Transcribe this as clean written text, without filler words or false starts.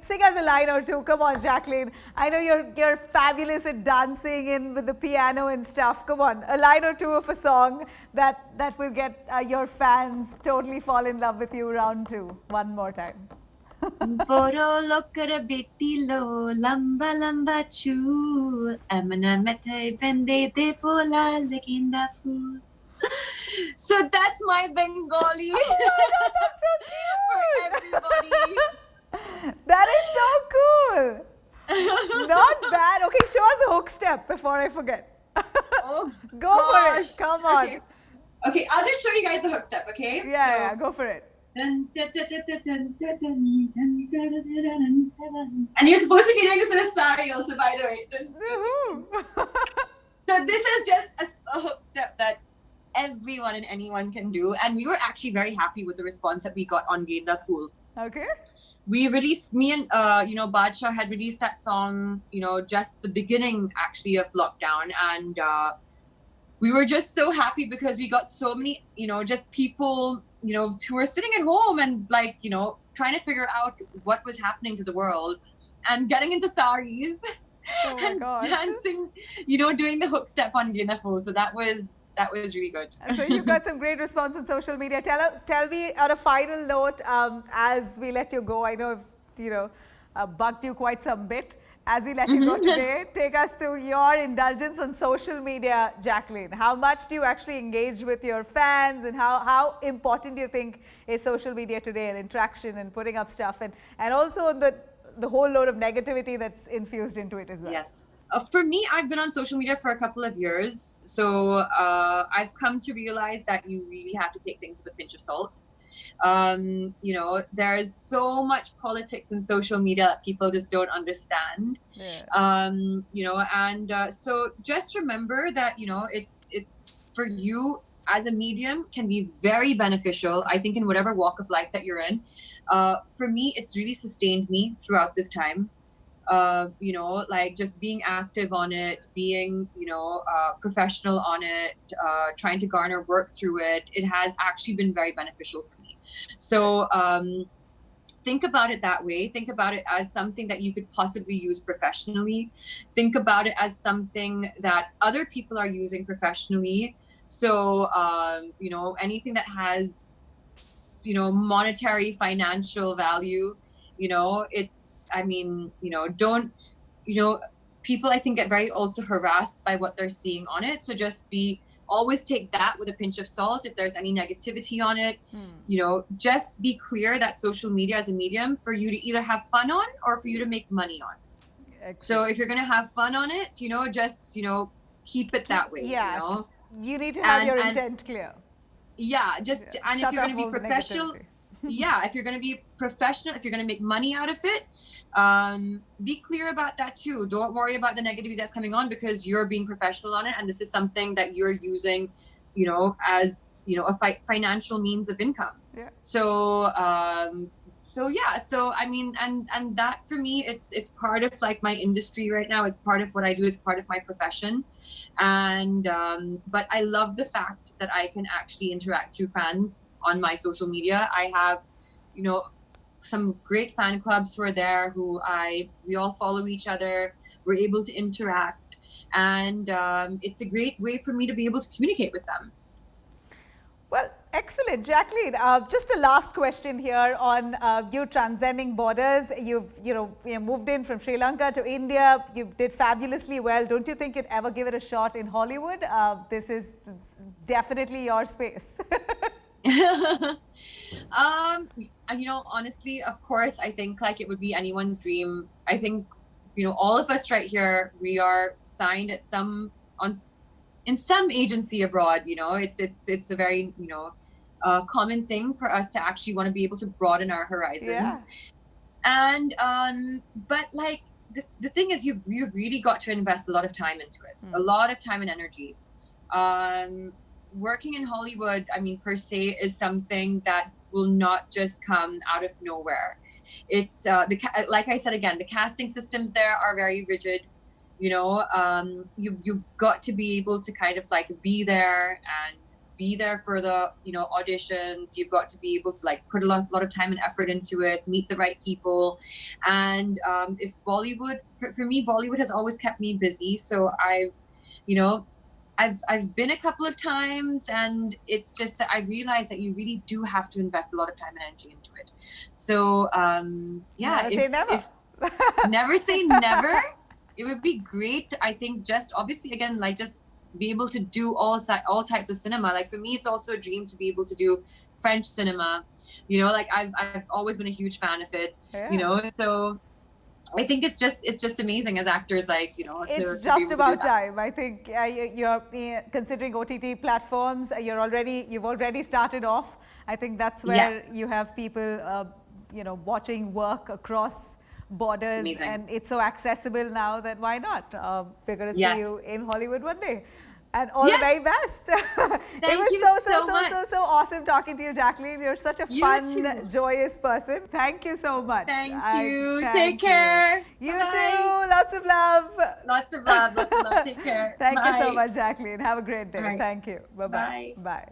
Sing us a line or two. Come on, Jacqueline. I know you're fabulous at dancing in with the piano and stuff. Come on, a line or two of a song that will get your fans totally fall in love with you. Round two, one more time. Boro lokara beti lo lamba lamba chul amana metai bende de fola lekinda fool. So that's my Bengali. Oh my God, that's so For cute! everybody. That is so cool. Not bad. Okay, show us the hook step before I forget. Oh, Go for it. gosh. Come on. Okay, I'll just show you guys the hook step, okay? Yeah, go for it. And you're supposed to be doing this in a sari also, by the way. So this is just a hook step that everyone and anyone can do. And we were actually very happy with the response that we got on Genda Fool. Okay. We released, me and, Badshah had released that song, just the beginning actually of lockdown. And we were just so happy because we got so many, just people, who were sitting at home and trying to figure out what was happening to the world and getting into saris and dancing, doing the hook step on Genda Fool. So that was really good. So you've got some great response on social media. Tell me on a final note, as we let you go, I know I've bugged you quite some bit. As we let you go today, take us through your indulgence on social media, Jacqueline. How much do you actually engage with your fans, and how important do you think is social media today and interaction and putting up stuff, and also the whole load of negativity that's infused into it as well? Yes. For me, I've been on social media for a couple of years. So I've come to realize that you really have to take things with a pinch of salt. There's so much politics in social media that people just don't understand. Yeah. So just remember that, it's for you as a medium can be very beneficial, I think, in whatever walk of life that you're in. For me, it's really sustained me throughout this time. Just being active on it, being, professional on it, trying to garner work through it. It has actually been very beneficial for me. So think about it that way. Think about it as something that you could possibly use professionally. Think about it as something that other people are using professionally. So, anything that has, monetary, financial value, people I think get very also harassed by what they're seeing on it. So just always take that with a pinch of salt. If there's any negativity on it, just be clear that social media is a medium for you to either have fun on or for you to make money on. Excellent. So if you're going to have fun on it, just, keep it that way. Yeah. You need to have your intent clear. Yeah. And if you're going to be professional, if you're going to be professional, if you're going to make money out of it, be clear about that too. Don't worry about the negativity that's coming on, because you're being professional on it, and this is something that you're using, as a financial means of income. Yeah. So and that for me, it's part of my industry right now. It's part of what I do. It's part of my profession. And but I love the fact that I can actually interact through fans on my social media. I have, some great fan clubs who are there we all follow each other. We're able to interact, and it's a great way for me to be able to communicate with them. Well, excellent, Jacqueline. Just a last question here on you transcending borders. You've moved in from Sri Lanka to India. You did fabulously well. Don't you think you'd ever give it a shot in Hollywood? This is definitely your space. Honestly, of course, I think it would be anyone's dream. I think, all of us right here, we are signed at in some agency abroad. It's a very, common thing for us to actually want to be able to broaden our horizons. Yeah. And, but the thing is, you've really got to invest a lot of time into it, a lot of time and energy. Working in Hollywood, per se, is something that will not just come out of nowhere. It's like I said again, the casting systems there are very rigid. You've got to be able to kind of be there and be there for the, auditions. You've got to be able to like put a lot of time and effort into it, meet the right people. And if Bollywood, for me, Bollywood has always kept me busy. So you know, I've been a couple of times, and it's just that I realized that you really do have to invest a lot of time and energy into it. So yeah, Never say never. if never say never. It would be great. I think just obviously again, like just be able to do all types of cinema. Like for me, it's also a dream to be able to do French cinema. Like I've always been a huge fan of it. Yeah. So I think it's just amazing as actors, like It's to be just able to about do that. time. I think you're considering OTT platforms. You've already started off. I think that's where Yes. you have people, watching work across borders, Amazing. and it's so accessible now that why not? We're going to see Yes. you in Hollywood one day. And all Yes. the very best. It was you so much. so awesome talking to you, Jacqueline. You're such a You fun, too. joyous person. Thank you so much. Thank you. Thank Take care. You Bye. too. Lots of love. Lots of love. Lots of love. Take care. Thank you so Bye. much, Jacqueline. Have a great day. Bye. Thank you. Bye-bye. Bye. Bye.